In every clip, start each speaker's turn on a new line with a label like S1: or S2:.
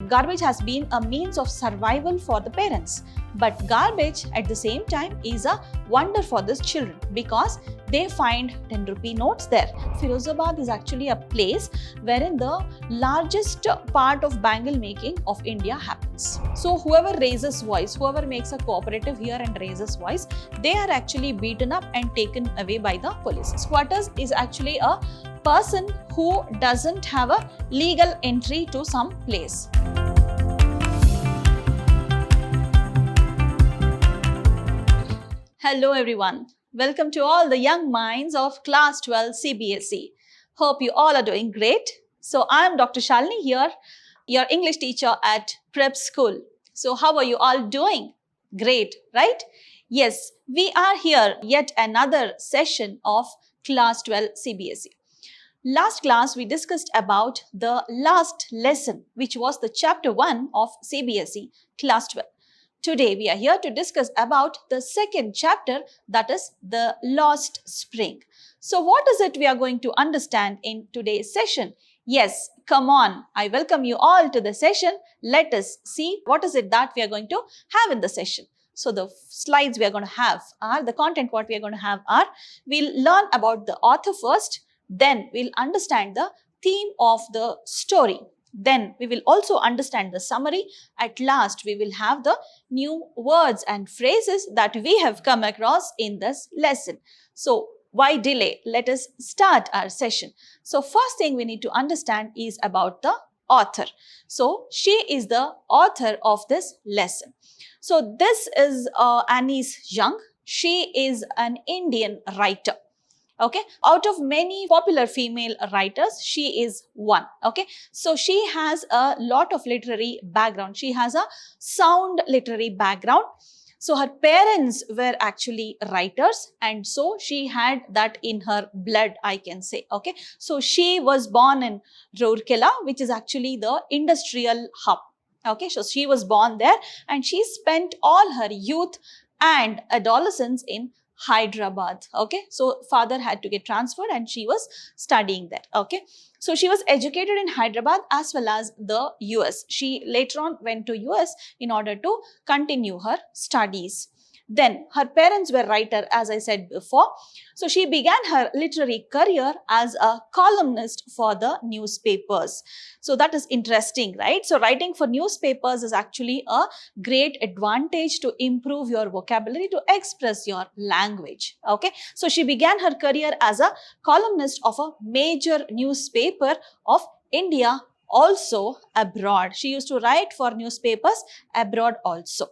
S1: Garbage has been a means of survival for the parents. But garbage at the same time is a wonder for these children because they find 10 rupee notes there. Firozabad is actually a place wherein the largest part of bangle making of India happens. So whoever raises voice, whoever makes a cooperative here and raises voice, they are actually beaten up and taken away by the police. Squatters is actually a person who doesn't have a legal entry to some place. Hello everyone. Welcome to all the young minds of Class 12 Cbse. Hope you all are doing great. So I am Dr. Shalini here, your English teacher at PrepSchool. So how are you all doing? Great, right? Yes, we are here yet another session of Class 12 Cbse. Last class we discussed about the last lesson, which was the chapter 1 of Cbse Class 12. Today we are here to discuss about the second chapter, that is the lost spring. So what is it we are going to understand in today's session? Yes, come on, I welcome you all to the session. Let us see what is it that we are going to have in the session. So the slides we are going to have are, the content what we are going to have are, we'll learn about the author first, then we'll understand the theme of the story. Then we will also understand the summary. At last, we will have the new words and phrases that we have come across in this lesson. So, why delay? Let us start our session. So, first thing we need to understand is about the author. So, she is the author of this lesson. So, this is Anise Young. She is an Indian writer. Okay, out of many popular female writers, she is one. Okay, so she has a lot of literary background. She has a sound literary background. So her parents were actually writers, and so she had that in her blood, I can say. Okay, so she was born in Rourkela, which is actually the industrial hub. Okay, so she was born there and she spent all her youth and adolescence in Hyderabad. Okay, so father had to get transferred and she was studying there. Okay, so she was educated in Hyderabad as well as the US. She later on went to US in order to continue her studies. Then her parents were writer, as I said before. So she began her literary career as a columnist for the newspapers. So that is interesting, right? So writing for newspapers is actually a great advantage to improve your vocabulary, to express your language. Okay, so she began her career as a columnist of a major newspaper of India, also abroad. She used to write for newspapers abroad also.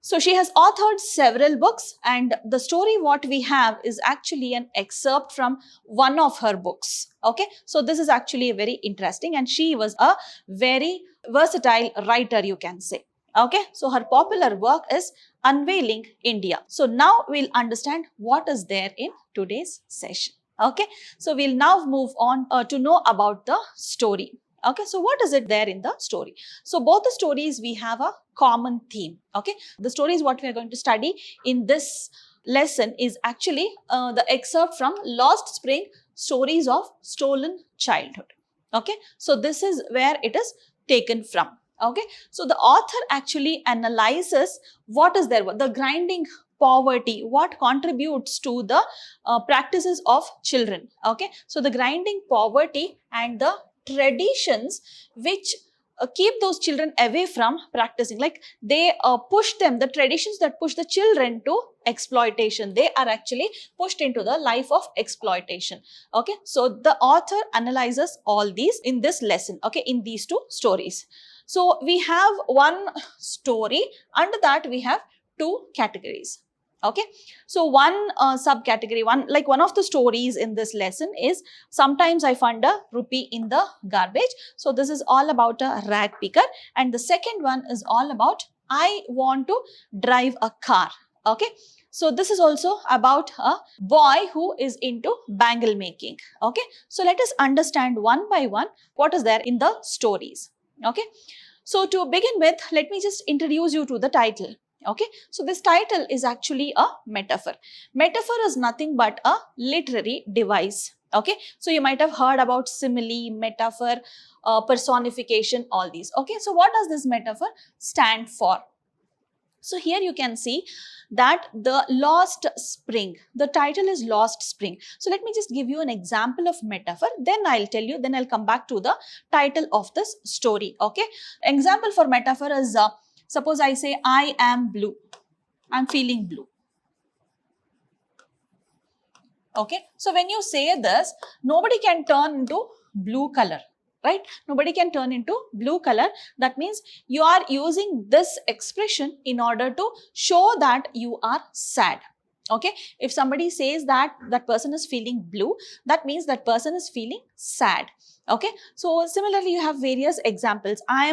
S1: So she has authored several books, and the story what we have is actually an excerpt from one of her books. Okay, so this is actually very interesting, and she was a very versatile writer, you can say. Okay, so her popular work is Unveiling India. So now we'll understand what is there in today's session. Okay, so we'll now move on to know about the story. Okay, so what is it there in the story? So both the stories we have a common theme. Okay, the stories what we are going to study in this lesson is actually the excerpt from Lost Spring, Stories of Stolen Childhood. Okay, so this is where it is taken from. Okay, so the author actually analyzes what is there, the grinding poverty, what contributes to the practices of children. Okay, so the grinding poverty and the traditions which keep those children away from practicing, like they push them, the traditions that push the children to exploitation, they are actually pushed into the life of exploitation. Okay, so the author analyzes all these in this lesson, okay, in these two stories. So we have one story, under that we have two categories. Okay, so one subcategory, one of the stories in this lesson is Sometimes I Found a Rupee in the Garbage. So this is all about a rag picker, and the second one is all about I Want to Drive a Car. Okay, so this is also about a boy who is into bangle making. Okay, so let us understand one by one what is there in the stories. Okay, so to begin with, let me just introduce you to the title. Okay, so this title is actually a metaphor. Metaphor is nothing but a literary device. Okay, so you might have heard about simile, metaphor, personification, all these. Okay, so what does this metaphor stand for? So here you can see that the lost spring, the title is Lost Spring. So let me just give you an example of metaphor, then I'll tell you, then I'll come back to the title of this story. Okay, example for metaphor is, suppose I say, I am blue, I'm feeling blue. Okay, so when you say this, nobody can turn into blue color, right? Nobody can turn into blue color. That means you are using this expression in order to show that you are sad. Okay, if somebody says that that person is feeling blue, that means that person is feeling sad. Okay, so similarly you have various examples. I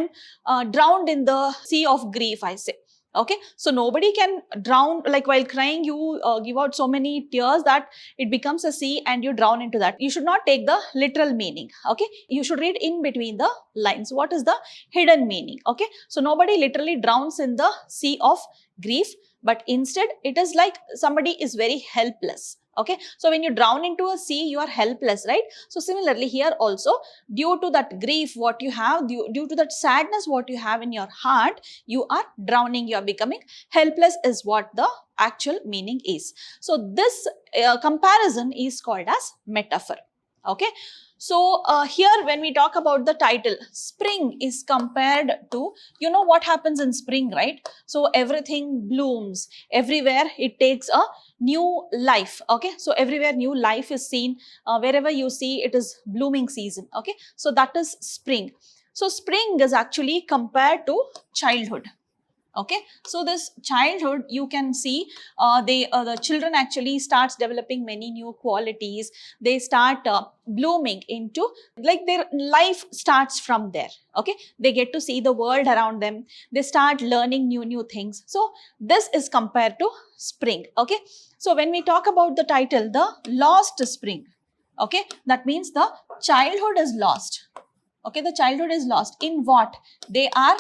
S1: am drowned in the sea of grief, I say. Okay, so nobody can drown, like while crying you give out so many tears that it becomes a sea and you drown into that. You should not take the literal meaning. Okay, you should read in between the lines. What is the hidden meaning? Okay, so nobody literally drowns in the sea of grief, but instead it is like somebody is very helpless. Okay, so when you drown into a sea, you are helpless, right? So similarly here also, due to that grief what you have, due to that sadness what you have in your heart, you are drowning, you are becoming helpless, is what the actual meaning is. So this comparison is called as metaphor. Okay, so here when we talk about the title, spring is compared to, you know what happens in spring, right? So everything blooms, everywhere it takes a new life. Okay, so everywhere new life is seen, wherever you see it is blooming season. Okay, so that is spring. So spring is actually compared to childhood. Okay, so this childhood, you can see the children actually starts developing many new qualities. They start blooming into, like their life starts from there. Okay, they get to see the world around them, they start learning new things. So this is compared to spring. Okay, so when we talk about the title, the lost spring, okay, that means the childhood is lost. Okay, the childhood is lost in what? They are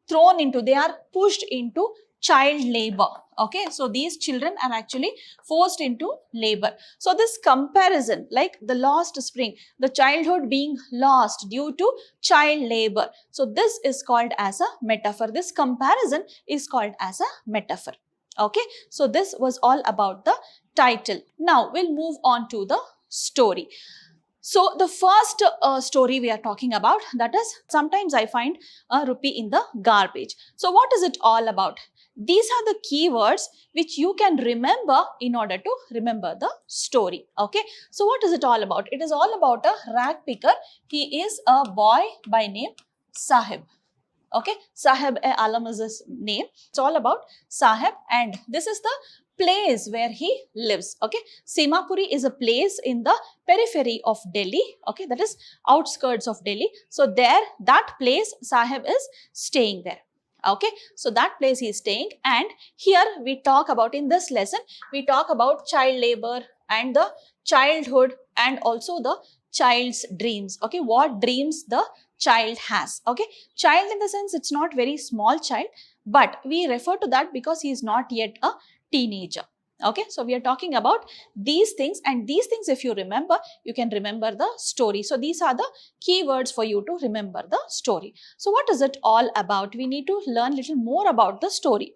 S1: thrown into, they are pushed into child labor. Okay, so these children are actually forced into labor. So this comparison, like the lost spring, the childhood being lost due to child labor, so this is called as a metaphor. This comparison is called as a metaphor. Okay, so this was all about the title. Now we'll move on to the story. So the first story we are talking about, that is, sometimes I find a rupee in the garbage. So what is it all about? These are the keywords which you can remember in order to remember the story. Okay, so what is it all about? It is all about a rag picker. He is a boy by name Sahib. Okay, Sahib-e-Alam is his name. It's all about Sahib, and this is the place where he lives. Okay, Simapuri is a place in the periphery of Delhi. Okay, that is outskirts of Delhi. So there, that place Sahib is staying there. Okay, so that place he is staying, and here we talk about, in this lesson, we talk about child labor and the childhood and also the child's dreams. Okay, what dreams the child has. Okay, child in the sense it's not very small child, but we refer to that because he is not yet a teenager. Okay, so we are talking about these things, and these things, if you remember, you can remember the story. So these are the keywords for you to remember the story. So what is it all about? We need to learn little more about the story.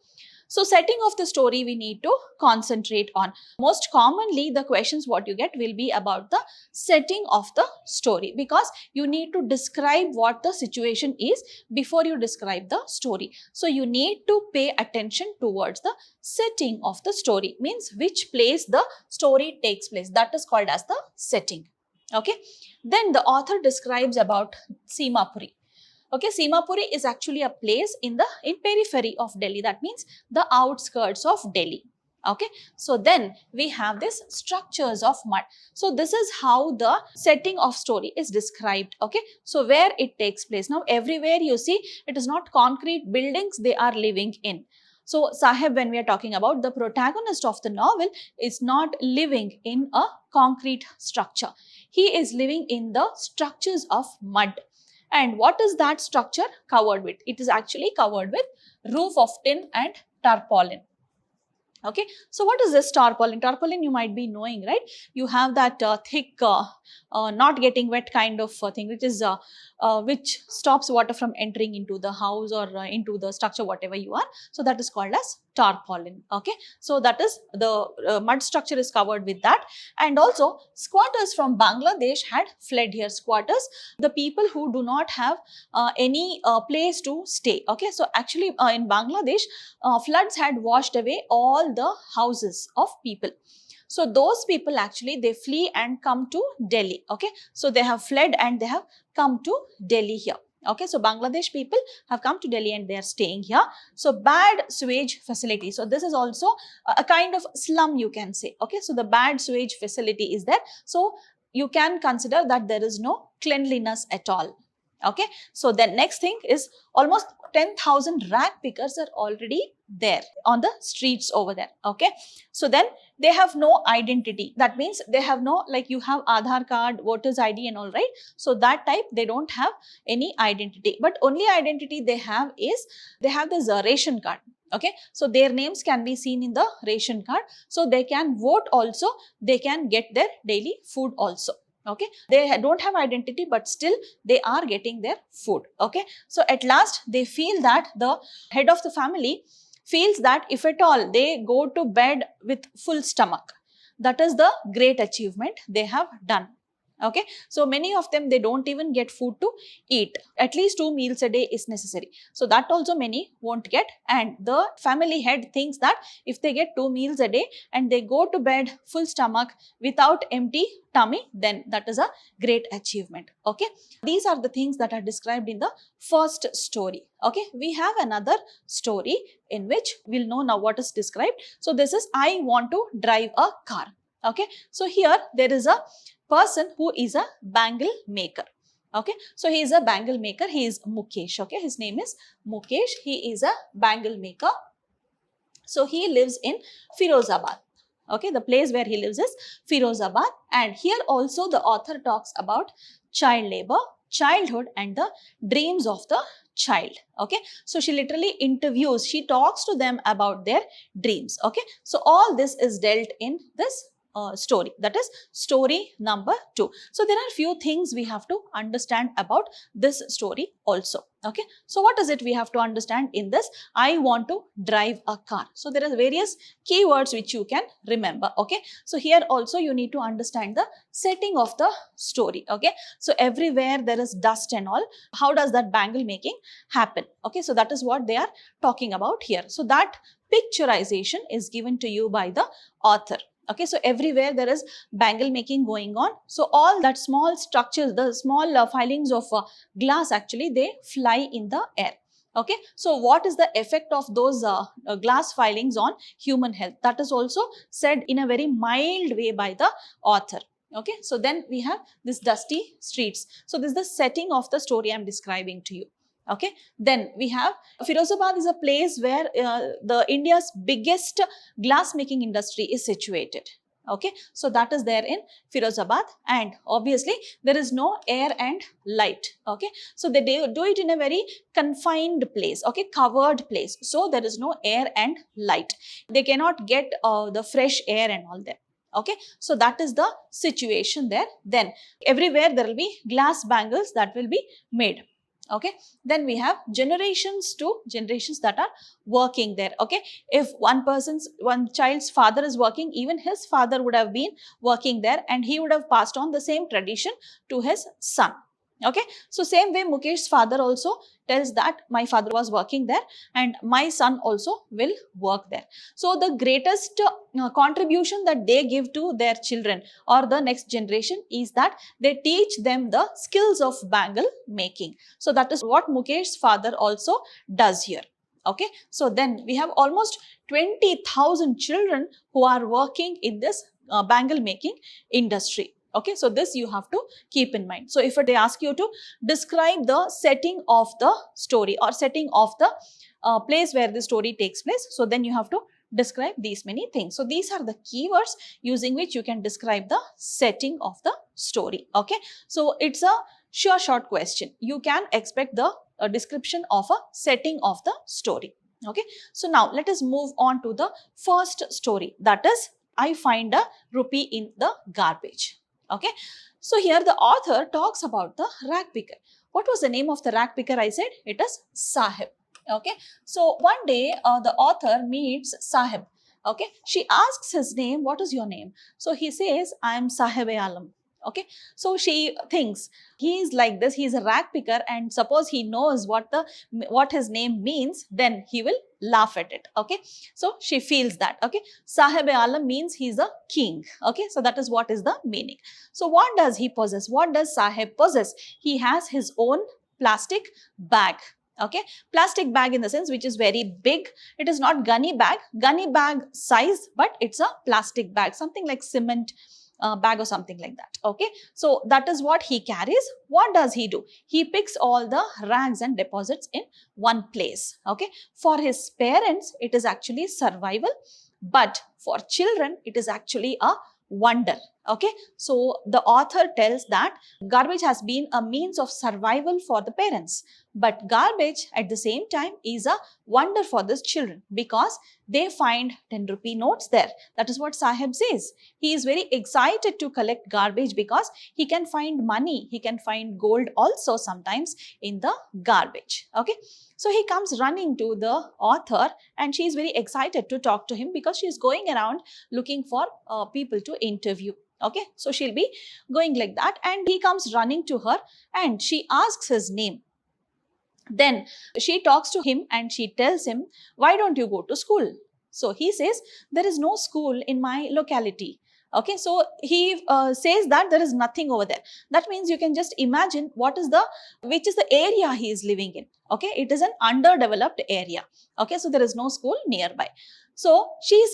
S1: So setting of the story we need to concentrate on. Most commonly the questions what you get will be about the setting of the story, because you need to describe what the situation is before you describe the story. So you need to pay attention towards the setting of the story, means which place the story takes place. That is called as the setting. Okay, then the author describes about Simapuri. Okay, Simapuri is actually a place in periphery of Delhi. That means the outskirts of Delhi. Okay, so then we have this structures of mud. So this is how the setting of story is described. Okay, so where it takes place. Now everywhere you see, it is not concrete buildings they are living in. So Sahib, when we are talking about, the protagonist of the novel, is not living in a concrete structure. He is living in the structures of mud. And what is that structure covered with? It is actually covered with roof of tin and tarpaulin. Okay, so what is this tarpaulin? Tarpaulin you might be knowing, right? You have that thick, not getting wet kind of thing, which stops water from entering into the house or into the structure, whatever you are. So that is called as tarpaulin. Okay, so that is the mud structure is covered with that. And also squatters from Bangladesh had fled here. Squatters, the people who do not have any place to stay. Okay, so actually in Bangladesh, floods had washed away all the houses of people. So those people actually they flee and come to Delhi. Okay, so they have fled and they have come to Delhi here. Okay, so Bangladesh people have come to Delhi and they are staying here. So bad sewage facility. So this is also a kind of slum, you can say. Okay, so the bad sewage facility is there. So you can consider that there is no cleanliness at all. Okay, so the next thing is almost 10,000 rag pickers are already there on the streets over there. Okay, so then they have no identity. That means they have no, like you have Aadhaar card, voters ID and all, right? So that type they don't have any identity, but only identity they have is they have this ration card. Okay, so their names can be seen in the ration card, so they can vote also, they can get their daily food also. Okay, they don't have identity, but still they are getting their food. Okay, so at last they feel that the head of the family feels that if at all they go to bed with full stomach, that is the great achievement they have done. Okay, so many of them, they don't even get food to eat. At least 2 meals a day is necessary. So that also many won't get, and the family head thinks that if they get 2 meals a day and they go to bed full stomach without empty tummy, then that is a great achievement. Okay, these are the things that are described in the first story. Okay, we have another story in which we'll know now what is described. So this is I want to drive a car. Okay, so here there is a person who is a bangle maker. Okay, so he is a bangle maker. He is Mukesh. Okay, his name is Mukesh. He is a bangle maker. So he lives in Firozabad. Okay, the place where he lives is Firozabad, and here also the author talks about child labor, childhood and the dreams of the child. Okay, so she literally interviews, she talks to them about their dreams. Okay, so all this is dealt in this story, that is story number 2. So there are few things we have to understand about this story also. Okay, so what is it we have to understand in this I want to drive a car? So there are various keywords which you can remember. Okay, so here also you need to understand the setting of the story. Okay, so everywhere there is dust and all. How does that bangle making happen? Okay, so that is what they are talking about here. So that picturization is given to you by the author. Okay, so everywhere there is bangle making going on. So all that small structures, the small filings of glass, actually they fly in the air. Okay, so what is the effect of those glass filings on human health? That is also said in a very mild way by the author. Okay, so then we have this dusty streets. So this is the setting of the story I am describing to you. Okay, then we have Firozabad is a place where the India's biggest glass making industry is situated. Okay, so that is there in Firozabad, and obviously there is no air and light. Okay, so they do it in a very confined place. Okay, covered place, so there is no air and light. They cannot get the fresh air and all that. Okay, so that is the situation there. Then everywhere there will be glass bangles that will be made. Okay, then we have generations to generations that are working there. Okay, if one child's father is working, even his father would have been working there, and he would have passed on the same tradition to his son. Okay, so same way Mukesh's father also tells that my father was working there and my son also will work there. So the greatest contribution that they give to their children or the next generation is that they teach them the skills of bangle making. So that is what Mukesh's father also does here. Okay, so then we have almost 20,000 children who are working in this bangle making industry. Okay, so this you have to keep in mind. So if they ask you to describe the setting of the story or setting of the place where the story takes place, so then you have to describe these many things. So these are the keywords using which you can describe the setting of the story. Okay, so it's a sure short question. You can expect the description of a setting of the story. Okay, so now let us move on to the first story, that is, I find a rupee in the garbage. Okay, so here the author talks about the rag picker. What was the name of the rag picker? I said it is Sahib. Okay, so one day the author meets Sahib. Okay, she asks his name, what is your name? So he says, I am Sahib-e-Alam. Okay, so she thinks he is like this, he is a rag picker, and suppose he knows what his name means, then he will laugh at it. Okay, so she feels that. Okay, Sahib-e-Alam means he is a king. Okay, so that is what is the meaning. So what does he possess? What does Sahib possess? He has his own plastic bag. Okay, plastic bag in the sense which is very big. It is not gunny bag size, but it's a plastic bag, something like cement bag or something like that. Okay, so that is what he carries. What does he do? He picks all the rags and deposits in one place. Okay, for his parents it is actually survival, but for children it is actually a wonder. Okay, so the author tells that garbage has been a means of survival for the parents, but garbage at the same time is a wonder for these children because they find 10 rupee notes there. That is what Sahib says. He is very excited to collect garbage because he can find money, he can find gold also sometimes in the garbage. Okay, so he comes running to the author and she is very excited to talk to him because she is going around looking for people to interview. Okay, so she'll be going like that, and he comes running to her and she asks his name. Then she talks to him and she tells him, why don't you go to school? So he says, there is no school in my locality. Okay, so he says that there is nothing over there. That means you can just imagine which is the area he is living in. Okay, it is an underdeveloped area. Okay, so there is no school nearby. So she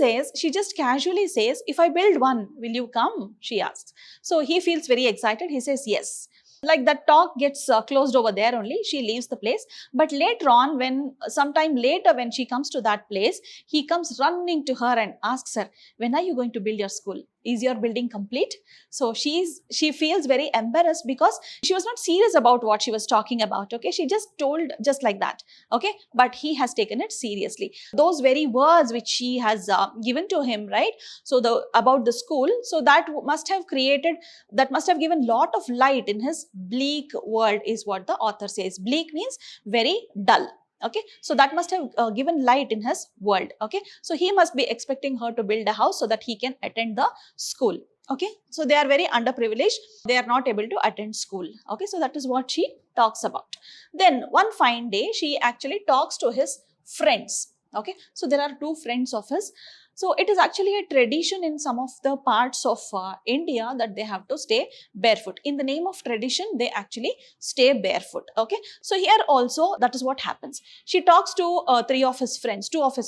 S1: just casually says, if I build one, will you come? She asks. So he feels very excited. He says, yes. Like the talk gets closed over there only. She leaves the place. But later on, sometime later when she comes to that place, he comes running to her and asks her, when are you going to build your school? Is your building complete? So she feels very embarrassed because she was not serious about what she was talking about. Okay, she just told just like that. Okay, but he has taken it seriously. Those very words which she has given to him, right? So about the school, so that must have given lot of light in his bleak world, is what the author says. Bleak means very dull. Okay, so that must have given light in his world. Okay, so he must be expecting her to build a house so that he can attend the school. Okay, so they are very underprivileged. They are not able to attend school. Okay, so that is what she talks about. Then one fine day, she actually talks to his friends. Okay, so there are two friends of his. So it is actually a tradition in some of the parts of India that they have to stay barefoot. In the name of tradition, they actually stay barefoot. Okay, so here also that is what happens. She talks to two of his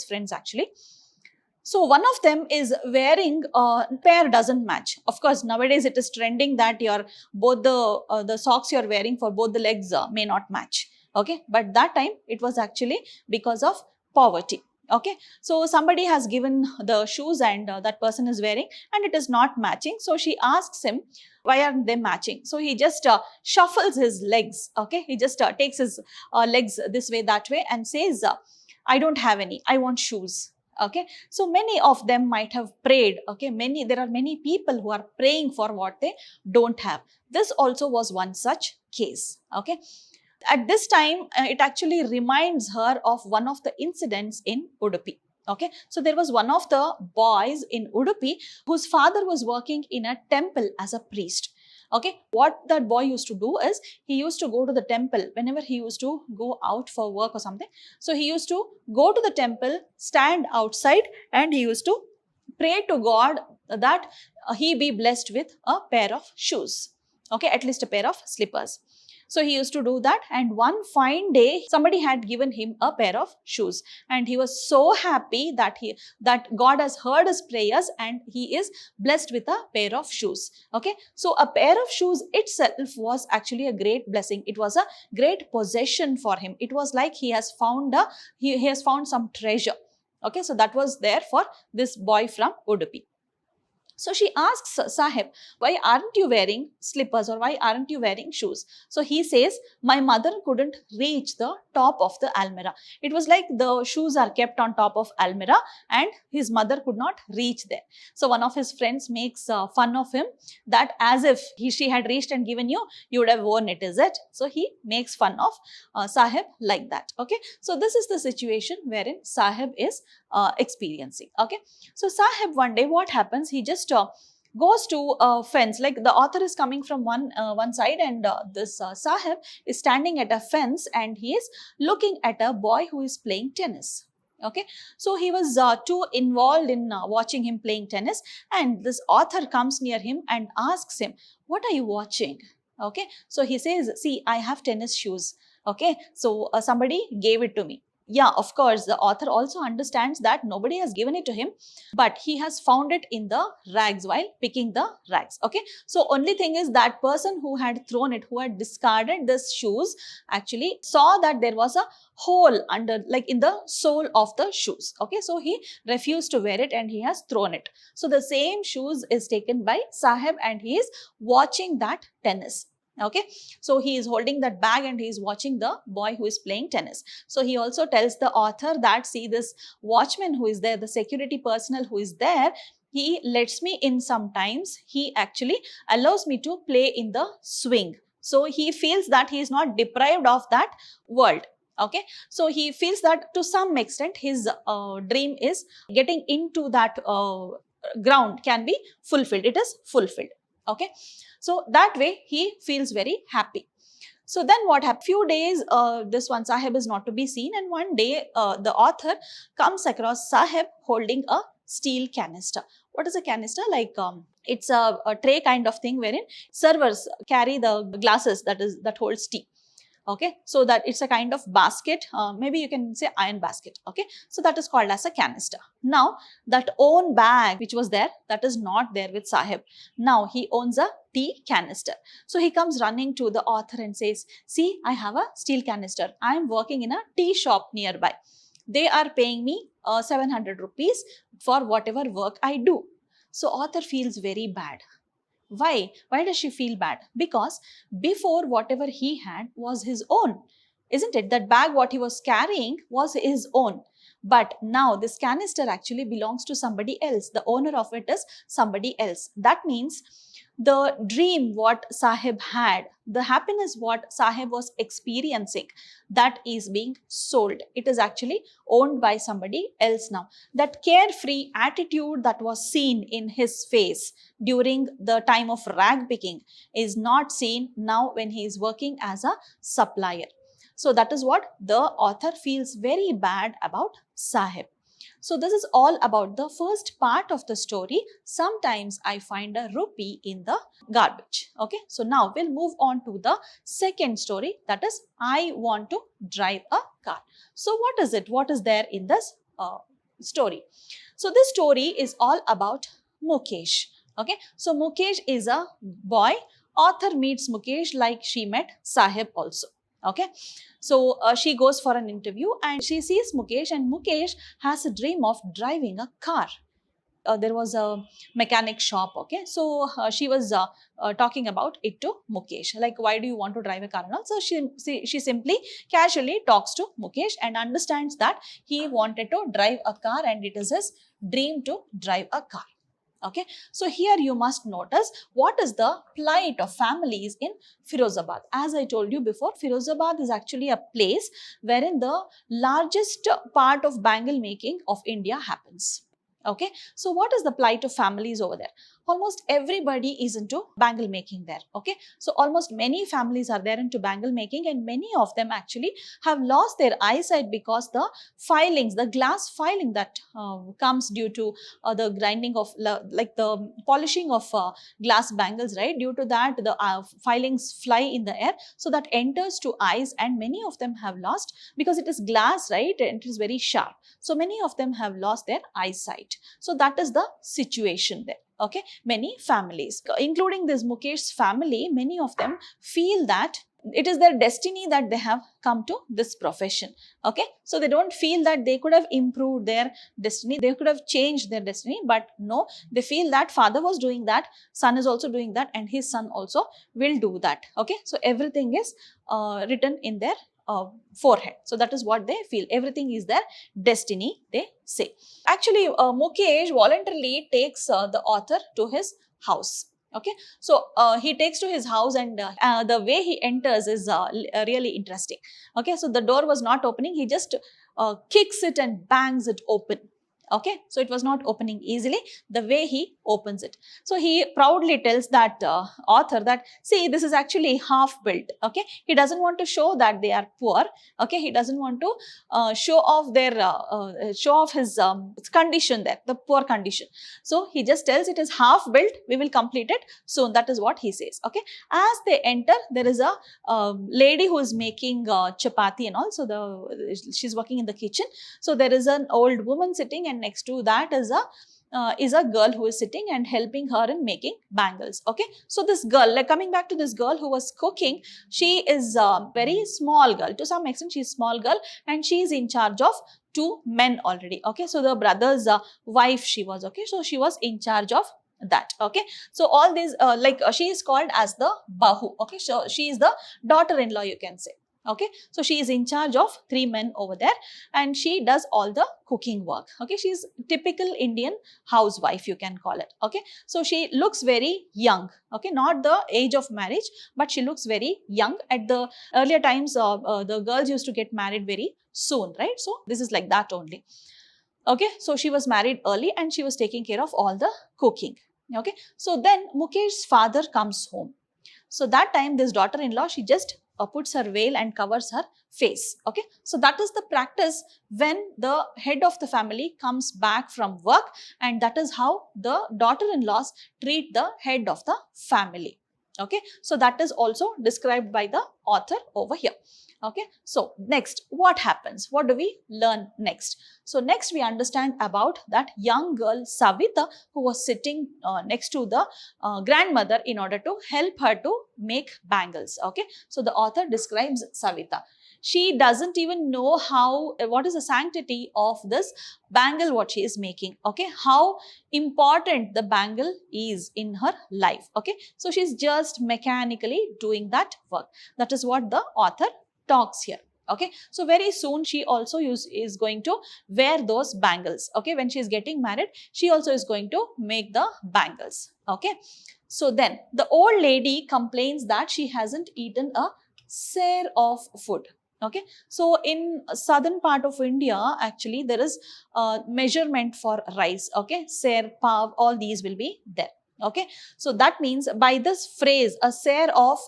S1: friends actually. So one of them is wearing pair doesn't match. Of course, nowadays it is trending that both the socks you're wearing for both the legs may not match. Okay, but that time it was actually because of poverty. Okay, so somebody has given the shoes and that person is wearing and it is not matching. So she asks him, why aren't they matching? So he just shuffles his legs. Okay, he just takes his legs this way, that way and says, I don't have any, I want shoes. Okay, so many of them might have prayed. Okay, there are many people who are praying for what they don't have. This also was one such case. Okay, at this time, it actually reminds her of one of the incidents in Udupi. Okay, so there was one of the boys in Udupi whose father was working in a temple as a priest. Okay, what that boy used to do is, he used to go to the temple whenever he used to go out for work or something. So he used to go to the temple, stand outside, and he used to pray to God that he be blessed with a pair of shoes. Okay, at least a pair of slippers. So he used to do that, and one fine day somebody had given him a pair of shoes and he was so happy that God has heard his prayers and he is blessed with a pair of shoes. Okay, so a pair of shoes itself was actually a great blessing. It was a great possession for him. It was like he has found some treasure. Okay, so that was there for this boy from Udupi. So she asks Sahib, why aren't you wearing slippers or why aren't you wearing shoes? So he says, my mother couldn't reach the top of the almirah. It was like the shoes are kept on top of almirah and his mother could not reach there. So one of his friends makes fun of him, that as if she had reached and given you, you would have worn it, is it? So he makes fun of Sahib like that. Okay. So this is the situation wherein Sahib is experiencing. Okay. So Sahib, one day what happens, he just goes to a fence, like the author is coming from one side and this Sahib is standing at a fence and he is looking at a boy who is playing tennis. Okay, so he was too involved in watching him playing tennis, and this author comes near him and asks him, what are you watching? Okay, so he says, see, I have tennis shoes. Okay, so somebody gave it to me. Yeah, of course, the author also understands that nobody has given it to him, but he has found it in the rags while picking the rags. Okay, so only thing is that person who had thrown it, who had discarded this shoes, actually saw that there was a hole under, like in the sole of the shoes. Okay, so he refused to wear it and he has thrown it. So the same shoes is taken by Sahib and he is watching that tennis. Okay, so he is holding that bag and he is watching the boy who is playing tennis. So he also tells the author that, see, this watchman who is there, the security personnel who is there, he lets me in sometimes. He actually allows me to play in the swing. So he feels that he is not deprived of that world. Okay, so he feels that to some extent his dream is getting into that ground can be fulfilled. It is fulfilled. Okay, so that way he feels very happy. So then what happened? Few days, this one Sahib is not to be seen, and one day the author comes across Sahib holding a steel canister. What is a canister? Like it's a tray kind of thing wherein servers carry the glasses that holds tea. Okay, so that it's a kind of basket, maybe you can say iron basket. Okay, so that is called as a canister. Now that own bag which was there, that is not there with Sahib. Now he owns a tea canister. So he comes running to the author and says, see, I have a steel canister. I am working in a tea shop nearby. They are paying me 700 rupees for whatever work I do. So author feels very bad. Why? Why does she feel bad? Because before, whatever he had was his own. Isn't it? That bag what he was carrying was his own. But now this canister actually belongs to somebody else. The owner of it is somebody else. That means the dream what Sahib had, the happiness what Sahib was experiencing, that is being sold. It is actually owned by somebody else now. That carefree attitude that was seen in his face during the time of rag picking is not seen now when he is working as a supplier. So that is what the author feels very bad about Sahib. So this is all about the first part of the story. Sometimes I find a rupee in the garbage. Okay, so now we'll move on to the second story, that is, I want to drive a car. So what is it? What is there in this story? So this story is all about Mukesh. Okay, so Mukesh is a boy. Author meets Mukesh like she met Sahib also. Okay, so she goes for an interview and she sees Mukesh, and Mukesh has a dream of driving a car. There was a mechanic shop. Okay, so she was talking about it to Mukesh, like, why do you want to drive a car? And also she simply casually talks to Mukesh and understands that he wanted to drive a car and it is his dream to drive a car. Okay, so here you must notice what is the plight of families in Firozabad. As I told you before, Firozabad is actually a place wherein the largest part of bangle making of India happens. Okay, so what is the plight of families over there? Almost everybody is into bangle making there. Okay, so almost many families are there into bangle making, and many of them actually have lost their eyesight because the filings, the glass filing that comes due to the grinding of, like the polishing of glass bangles, right? Due to that, the filings fly in the air, so that enters to eyes, and many of them have lost, because it is glass, right? And it is very sharp. So many of them have lost their eyesight. So that is the situation there. Okay, many families, including this Mukesh's family, many of them feel that It is their destiny that they have come to this profession. Okay, so they don't feel that they could have improved their destiny, they could have changed their destiny, but no, they feel that father was doing that, son is also doing that, and his son also will do that. Okay, so everything is written in their forehead. So that is what they feel. Everything is their destiny, they say. Actually, Mukesh voluntarily takes the author to his house. Okay, so he takes to his house, and the way he enters is really interesting. Okay, so the door was not opening, he just kicks it and bangs it open. Okay, so it was not opening easily, the way he opens it. So he proudly tells that author that, see, this is actually half built. Okay, he doesn't want to show that they are poor. Okay, he doesn't want to show off their show off his condition there, the poor condition. So he just tells it is half built, we will complete it soon. That is what he says. Okay, as they enter, there is a lady who is making chapati and all. So she's working in the kitchen. So there is an old woman sitting, and next to that is a girl who is sitting and helping her in making bangles. Okay, so this girl, like coming back to this girl who was cooking, she is a very small girl. To some extent, she's a small girl, and she is in charge of two men already. Okay, so the brother's wife she was. Okay, so she was in charge of that. Okay, so all these she is called as the bahu. Okay, so she is the daughter-in-law, you can say. Okay, so she is in charge of three men over there, and she does all the cooking work. Okay, she is typical Indian housewife, you can call it. Okay, so she looks very young. Okay, not the age of marriage, but she looks very young. At the earlier times, the girls used to get married very soon, right? So this is like that only. Okay, so she was married early, and she was taking care of all the cooking. Okay, so then Mukesh's father comes home. So that time, this daughter-in-law, she just puts her veil and covers her face. Okay, so that is the practice when the head of the family comes back from work, and that is how the daughter-in-laws treat the head of the family. Okay, so that is also described by the author over here. Okay, so next, what happens? What do we learn next? So next we understand about that young girl Savita, who was sitting next to the grandmother in order to help her to make bangles. Okay, so the author describes Savita. She doesn't even know what is the sanctity of this bangle what she is making. Okay, how important the bangle is in her life. Okay, so she's just mechanically doing that work. That is what the author talks here. Okay, so very soon she also is going to wear those bangles. Okay, when she is getting married, she also is going to make the bangles. Okay, so then the old lady complains that she hasn't eaten a share of food. Okay, so in southern part of India, actually there is measurement for rice. Okay, share, pav, all these will be there. Okay, so that means by this phrase, a share of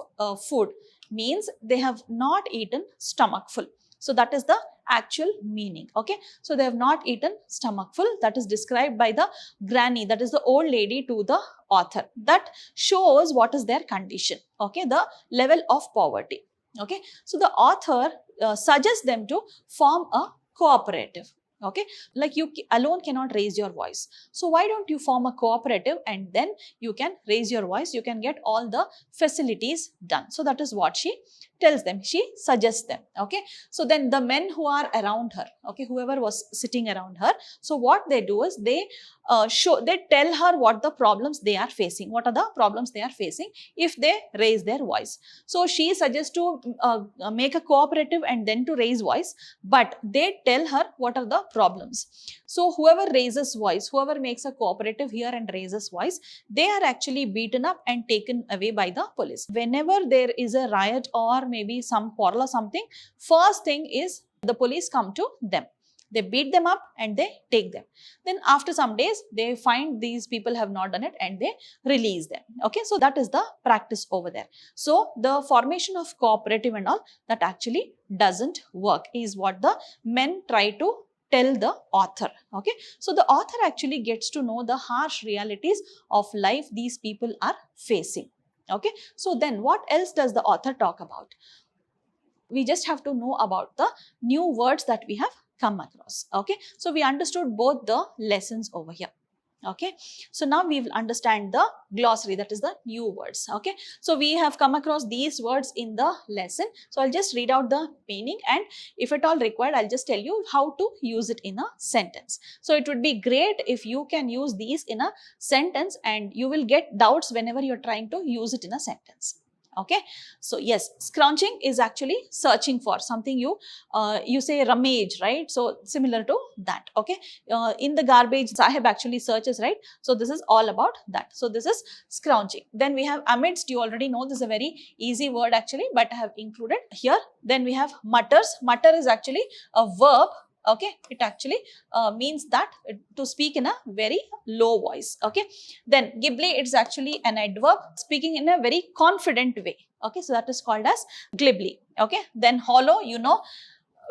S1: food means they have not eaten stomach full. So that is the actual meaning. Okay, so they have not eaten stomach full. That is described by the granny, that is the old lady, to the author. That shows what is their condition. Okay, the level of poverty. Okay, so the author suggests them to form a cooperative. Okay, like you alone cannot raise your voice. So why don't you form a cooperative, and then you can raise your voice, you can get all the facilities done. So that is what she tells them, she suggests them. Okay, so then the men who are around her, okay, whoever was sitting around her, so what they do is they tell her what the problems they are facing, what are the problems they are facing if they raise their voice. So she suggests to make a cooperative and then to raise voice, but they tell her what are the problems. So whoever raises voice, whoever makes a cooperative here and raises voice, they are actually beaten up and taken away by the police. Whenever there is a riot or maybe some quarrel or something, first thing is the police come to them. They beat them up and they take them. Then after some days, they find these people have not done it and they release them. Okay, so that is the practice over there. So the formation of cooperative and all, that actually doesn't work, is what the men try to tell the author. Okay, so the author actually gets to know the harsh realities of life these people are facing. Okay, so then what else does the author talk about? We just have to know about the new words that we have come across. Okay, so we understood both the lessons over here. Okay, so now we will understand the glossary, that is the new words. Okay, so we have come across these words in the lesson. So I'll just read out the meaning, and if at all required, I'll just tell you how to use it in a sentence. So it would be great if you can use these in a sentence, and you will get doubts whenever you're trying to use it in a sentence. Okay, so yes, scrounging is actually searching for something. You say rummage, right? So similar to that. Okay, in the garbage, Sahib actually searches, right? So this is all about that. So this is scrounging. Then we have amidst. You already know this is a very easy word actually, but I have included here. Then we have mutters. Mutter is actually a verb. Okay, it actually means that to speak in a very low voice. Okay, then glibly, it's actually an adverb, speaking in a very confident way. Okay, so that is called as glibly. Okay, then hollow, you know,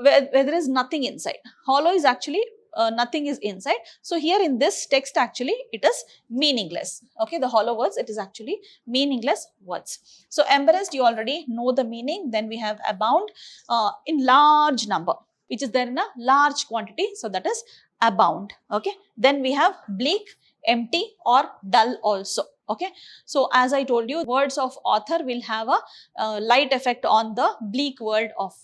S1: where there is nothing inside. Hollow is actually nothing is inside. So here in this text actually it is meaningless. Okay, the hollow words, it is actually meaningless words. So embarrassed, you already know the meaning. Then we have abound, in large number, which is there in a large quantity. So that is abound. Okay, then we have bleak, empty or dull also. Okay, so as I told you, words of author will have a light effect on the bleak word of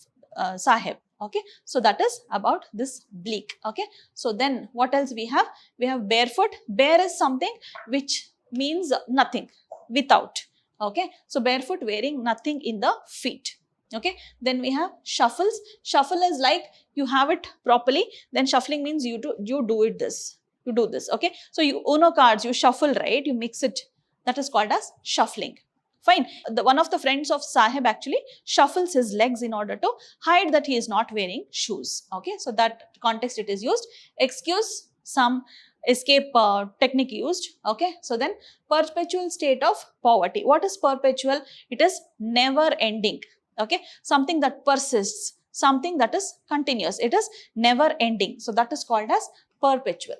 S1: Sahib. Okay, so that is about this bleak. Okay, so then what else we have? We have barefoot. Bare is something which means nothing, without. Okay, so barefoot, wearing nothing in the feet. Okay, then we have shuffles. Shuffle is like you have it properly, then shuffling means you do it this, you do this. Okay, so you Uno cards, you shuffle, right? You mix it, that is called as shuffling. Fine. One of the friends of Sahib actually shuffles his legs in order to hide that he is not wearing shoes. Okay, so that context it is used. Excuse, some escape technique used. Okay, so then perpetual state of poverty. What is perpetual? It is never ending. Okay, something that persists, something that is continuous, it is never ending. So that is called as perpetual.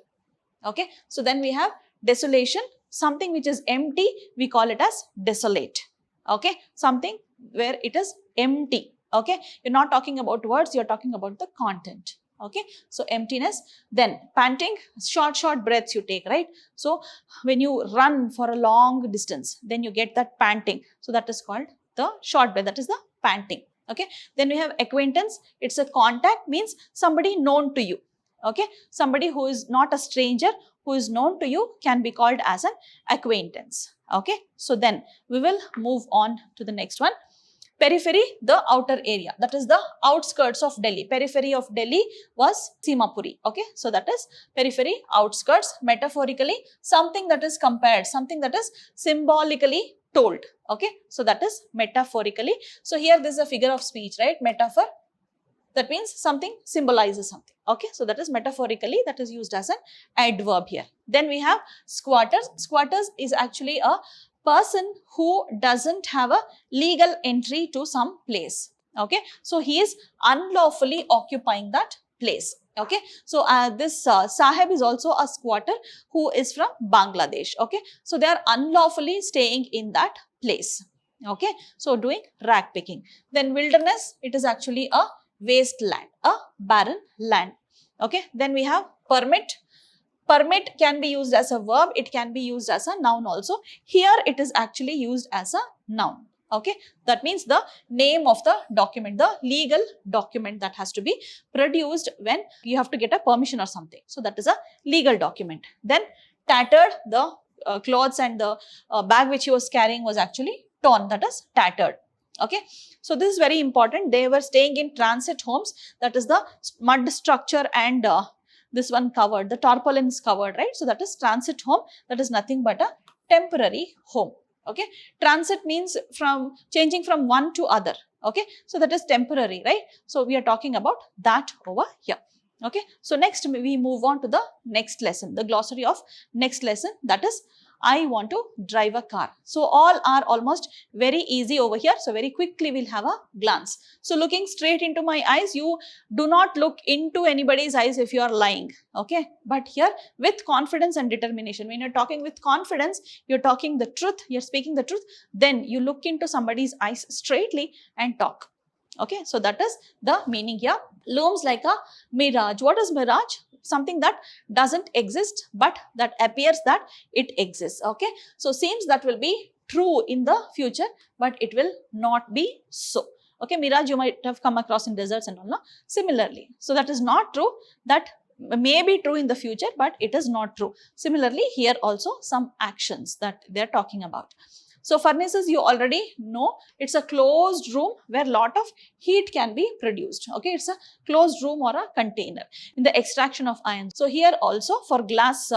S1: Okay, so then we have desolation, something which is empty, we call it as desolate. Okay, something where it is empty. Okay, you're not talking about words, you're talking about the content. Okay, so emptiness. Then panting, short breaths you take, right? So when you run for a long distance, then you get that panting. So that is called the short breath, that is the panting. Okay, then we have acquaintance. It's a contact, means somebody known to you. Okay, somebody who is not a stranger, who is known to you, can be called as an acquaintance. Okay, so then we will move on to the next one. Periphery, the outer area, that is the outskirts of Delhi. Periphery of Delhi was Simapuri. Okay, so that is periphery, outskirts. Metaphorically, something that is compared, something that is symbolically told. Okay, so that is metaphorically. So here this is a figure of speech, right? Metaphor, that means something symbolizes something. Okay, so that is metaphorically, that is used as an adverb here. Then we have squatters. Squatters is actually a person who doesn't have a legal entry to some place. Okay, so he is unlawfully occupying that place. Okay, so this Sahib is also a squatter who is from Bangladesh. Okay, so they are unlawfully staying in that place. Okay, so doing rag picking. Then wilderness, it is actually a wasteland, a barren land. Okay, then we have permit. Permit can be used as a verb, it can be used as a noun also. Here it is actually used as a noun. Okay, that means the name of the document, the legal document that has to be produced when you have to get a permission or something. So that is a legal document. Then tattered, the clothes and the bag which he was carrying was actually torn, that is tattered. Okay, so this is very important. They were staying in transit homes, that is the mud structure and this one covered, the tarpaulins covered, right? So that is transit home, that is nothing but a temporary home. Okay, transit means from changing from one to other. Okay, so that is temporary, right? So we are talking about that over here. Okay, so next we move on to the next lesson, the glossary of next lesson, that is I want to drive a car. So all are almost very easy over here. So very quickly we'll have a glance. So looking straight into my eyes, you do not look into anybody's eyes if you are lying. Okay, but here with confidence and determination, when you're talking with confidence, you're talking the truth, you're speaking the truth, then you look into somebody's eyes straightly and talk. Okay, so that is the meaning here. Looms like a mirage. What is mirage? something that doesn't exist but that appears that it exists. Okay, so seems that will be true in the future, but it will not be so. Okay, mirage you might have come across in deserts and all, no? Similarly, so that is not true, that may be true in the future, but it is not true. Similarly, here also some actions that they are talking about. So furnaces, you already know, it's a closed room where lot of heat can be produced. Okay, it's a closed room or a container in the extraction of iron. So here also for glass,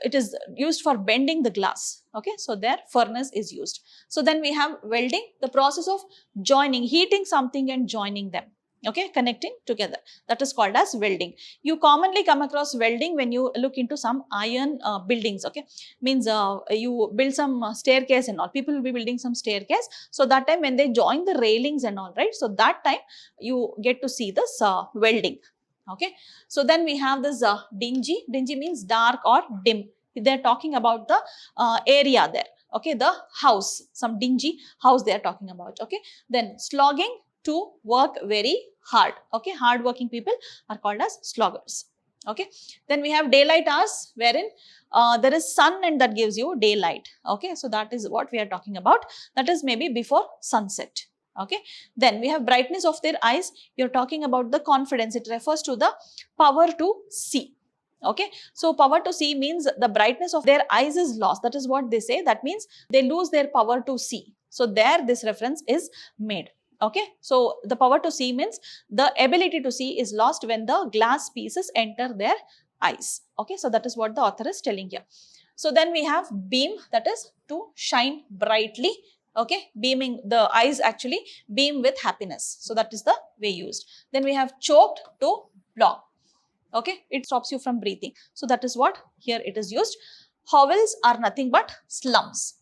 S1: it is used for bending the glass. Okay, so there furnace is used. So then we have welding, the process of joining, heating something and joining them. Okay, connecting together, that is called as welding. You commonly come across welding when you look into some iron buildings. Okay, means you build some staircase and all, people will be building some staircase, so that time when they join the railings and all, right, so that time you get to see this welding. Okay, so then we have this dingy. Dingy means dark or dim. They are talking about the area there. Okay, the house, some dingy house they are talking about. Okay, then slogging, to work very hard. Okay, hard working people are called as sloggers. Okay, then we have daylight hours, wherein there is sun and that gives you daylight. Okay, so that is what we are talking about, that is maybe before sunset. Okay, then we have brightness of their eyes. You're talking about the confidence, it refers to the power to see. Okay, so power to see means the brightness of their eyes is lost, that is what they say. That means they lose their power to see. So there this reference is made. Okay, so the power to see means the ability to see is lost when the glass pieces enter their eyes. Okay, so that is what the author is telling here. So then we have beam, that is to shine brightly. Okay, beaming, the eyes actually beam with happiness. So that is the way used. Then we have choked, to block. Okay, it stops you from breathing. So that is what here it is used. Hovels are nothing but slums.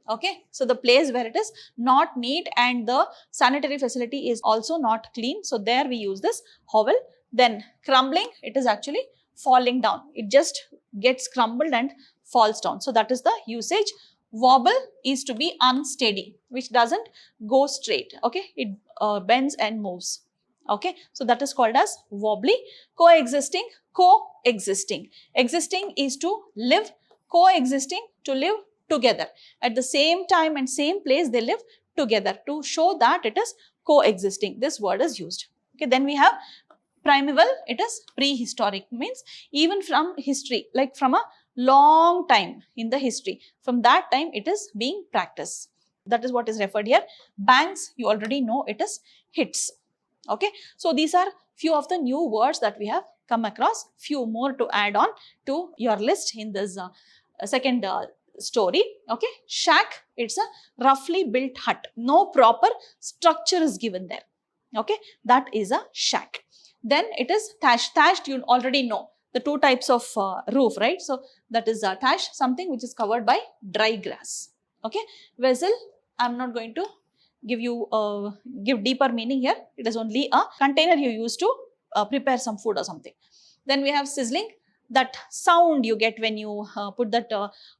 S1: Okay, so the place where it is not neat and the sanitary facility is also not clean. So there we use this hovel. Then crumbling, it is actually falling down. It just gets crumbled and falls down. So that is the usage. Wobble is to be unsteady, which doesn't go straight. Okay, it bends and moves. Okay, so that is called as wobbly. Coexisting, coexisting. Existing is to live, coexisting to live together. At the same time and same place they live together. To show that it is coexisting, this word is used. Okay, then we have primeval, it is prehistoric, means even from history, like from a long time in the history, from that time it is being practiced. That is what is referred here. Bangs, you already know, it is hits. Okay, so these are few of the new words that we have come across. Few more to add on to your list in this second story. Okay, shack, it's a roughly built hut, no proper structure is given there. Okay, that is a shack. Then it is thatch. Thatched, you already know the two types of roof, right? So that is a thatch, something which is covered by dry grass. Okay, vessel, I'm not going to give you give deeper meaning here. It is only a container you use to prepare some food or something. Then we have sizzling, that sound you get when you put that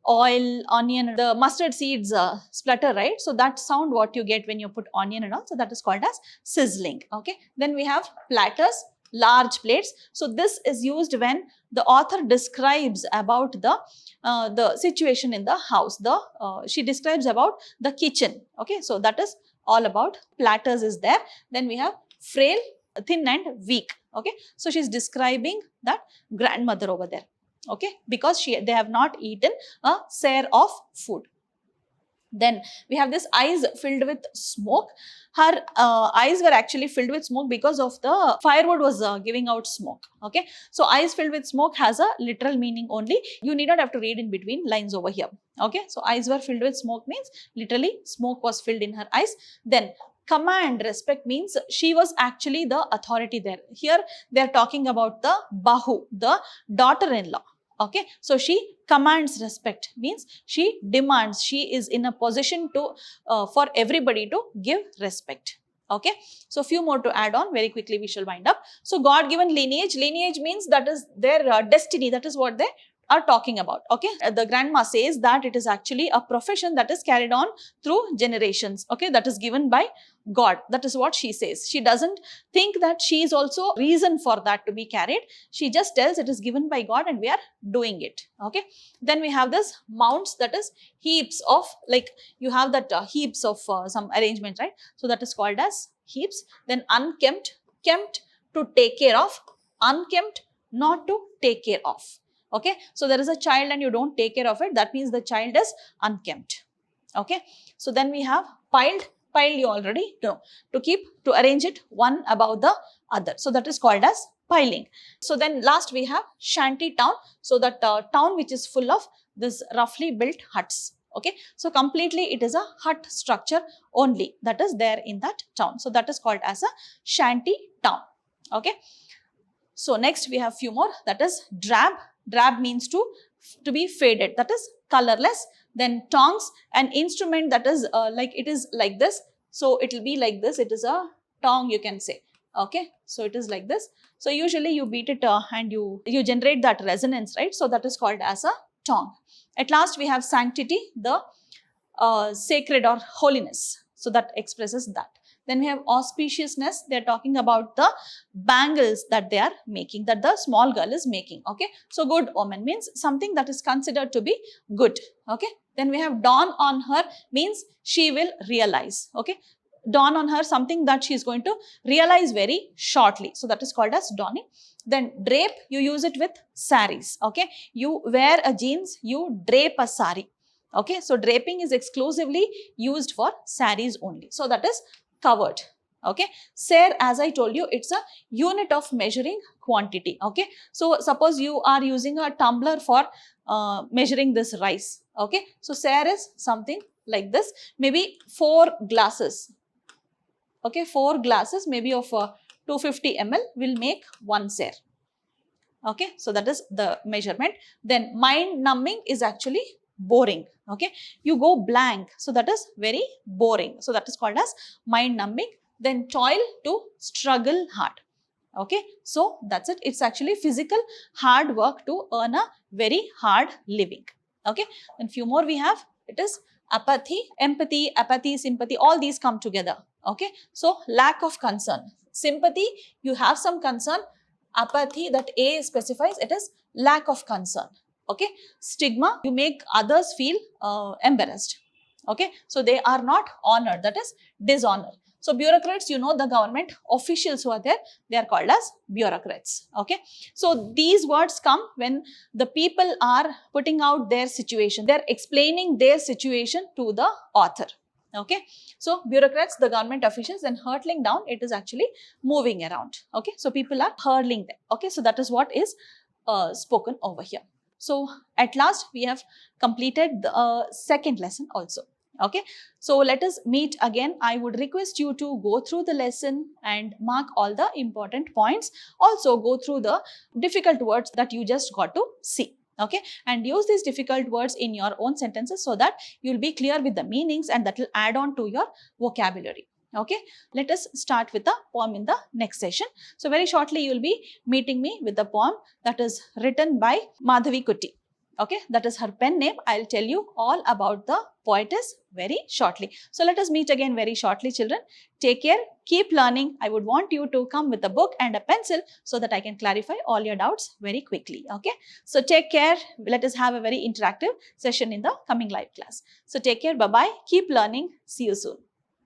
S1: oil, onion, the mustard seeds splutter, right? So that sound what you get when you put onion and all, so that is called as sizzling. Okay, then we have platters, large plates. So this is used when the author describes about the situation in the house. She describes about the kitchen. Okay, so that is all about platters is there. Then we have frail, thin and weak. Okay, so she's describing that grandmother over there. Okay, because they have not eaten a share of food. Then we have this eyes filled with smoke. Her eyes were actually filled with smoke because of the firewood was giving out smoke. Okay, so eyes filled with smoke has a literal meaning only. You need not have to read in between lines over here. Okay, so eyes were filled with smoke means literally smoke was filled in her eyes. Then command, respect means she was actually the authority there. Here they are talking about the Bahu, the daughter-in-law. Okay, so she commands respect means she demands, she is in a position to for everybody to give respect. Okay, so few more to add on, very quickly we shall wind up. So God given lineage, lineage means that is their destiny, that is what they are talking about. Okay, the grandma says that it is actually a profession that is carried on through generations. Okay, that is given by God. That is what she says. She doesn't think that she is also reason for that to be carried. She just tells it is given by God and we are doing it. Okay, then we have this mounts, that is heaps of, like you have that heaps of some arrangement, right? So that is called as heaps. Then unkempt, kempt to take care of, unkempt not to take care of. Okay, so there is a child and you don't take care of it, that means the child is unkempt. Okay, so then we have piled. Pile you already know, to keep, to arrange it one above the other. So that is called as piling. So then last we have shanty town. So that town which is full of this roughly built huts. Okay, so completely it is a hut structure only that is there in that town. So that is called as a shanty town. Okay, so next we have few more, that is drab. Drab means to be faded, that is colorless. Then tongs, an instrument that is like it is like this. So it will be like this. It is a tong, you can say. Okay, so it is like this. So usually you beat it and you generate that resonance, right? So that is called as a tong. At last we have sanctity, the sacred or holiness. So that expresses that. Then we have auspiciousness. They are talking about the bangles that they are making, that the small girl is making. Okay, so good omen means something that is considered to be good. Okay, then we have dawn on her means she will realize. Okay, dawn on her, something that she is going to realize very shortly. So that is called as dawning. Then drape, you use it with saris. Okay, you wear a jeans, you drape a sari. Okay, so draping is exclusively used for saris only. So that is covered. Okay, Ser, as I told you, it's a unit of measuring quantity. Okay, so suppose you are using a tumbler for measuring this rice. Okay, so Ser is something like this, maybe 4 glasses. Okay, 4 glasses maybe of 250 ml will make 1 Ser. Okay, so that is the measurement. Then mind numbing is actually boring. Okay, you go blank, so that is very boring. So that is called as mind numbing. Then toil, to struggle hard. Okay, so that's it. It's actually physical hard work to earn a very hard living. Okay, then few more we have. It is apathy, empathy, apathy, sympathy, all these come together. Okay, so lack of concern. Sympathy, you have some concern. Apathy, that A specifies, it is lack of concern. Okay, stigma, you make others feel embarrassed. Okay, so they are not honored, that is dishonor. So bureaucrats, you know, the government officials who are there, they are called as bureaucrats. Okay, so these words come when the people are putting out their situation, they are explaining their situation to the author. Okay, so bureaucrats, the government officials, and hurtling down, it is actually moving around. Okay, so people are hurling them. Okay, so that is what is spoken over here. So at last we have completed the second lesson also. Okay, so let us meet again. I would request you to go through the lesson and mark all the important points. Also go through the difficult words that you just got to see. Okay, and use these difficult words in your own sentences so that you will be clear with the meanings, and that will add on to your vocabulary. Okay, let us start with the poem in the next session. So very shortly you will be meeting me with the poem that is written by Madhavi Kutty. Okay, that is her pen name. I'll tell you all about the poetess very shortly. So let us meet again very shortly, children. Take care, keep learning. I would want you to come with a book and a pencil so that I can clarify all your doubts very quickly. Okay, so take care. Let us have a very interactive session in the coming live class. So take care, bye-bye, keep learning. See you soon.